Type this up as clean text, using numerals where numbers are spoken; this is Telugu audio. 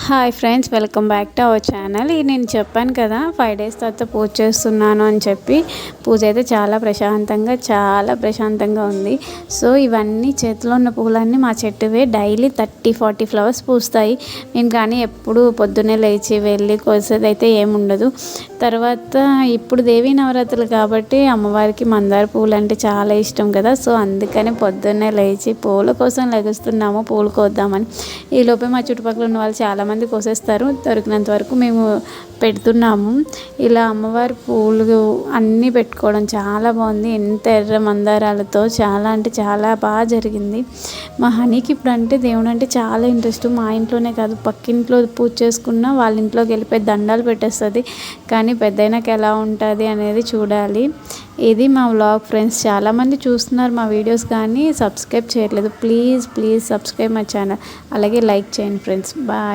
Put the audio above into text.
Hi friends, welcome back to our channel. నేను చెప్పాను కదా 5 డేస్ తర్వాత పూజ చేస్తున్నాను అని చెప్పి. పూజ అయితే చాలా ప్రశాంతంగా ఉంది. సో ఇవన్నీ చేతిలో ఉన్న పూలన్నీ మా చెట్టువే. డైలీ 30-40 ఫ్లవర్స్ పూస్తాయి. నేను కానీ ఎప్పుడు పొద్దున్నే లేచి వెళ్ళి కోసేది అయితే ఏముండదు. తర్వాత ఇప్పుడు దేవీ నవరాత్రులు కాబట్టి అమ్మవారికి మందార పూలు అంటే చాలా ఇష్టం కదా. సో అందుకని పొద్దున్నే లేచి పూల కోసం లెగుస్తున్నాము, పూలు కోద్దామని. ఈలోపే మా చుట్టుపక్కల ఉన్న వాళ్ళు చాలామంది కోసేస్తారు. దొరికినంత వరకు మేము పెడుతున్నాము. ఇలా అమ్మవారి పూలు అన్నీ పెట్టుకోవడం చాలా బాగుంది. ఎంత ఎర్ర మందారాలతో చాలా అంటే చాలా బాగా జరిగింది. మా హనీకి ఇప్పుడు అంటే దేవుడు అంటే చాలా ఇంట్రెస్ట్. మా ఇంట్లోనే కాదు, పక్కింట్లో పూజ చేసుకున్న వాళ్ళ ఇంట్లోకి వెళ్ళిపోయి దండాలు పెట్టేస్తుంది. కానీ పెద్దయినాక ఎలా ఉంటుంది అనేది చూడాలి. ఇది మా వ్లాగ్ ఫ్రెండ్స్. చాలామంది చూస్తున్నారు మా వీడియోస్ కానీ సబ్స్క్రైబ్ చేయట్లేదు. Please subscribe my channel. అలాగే లైక్ చేయండి ఫ్రెండ్స్. బాయ్.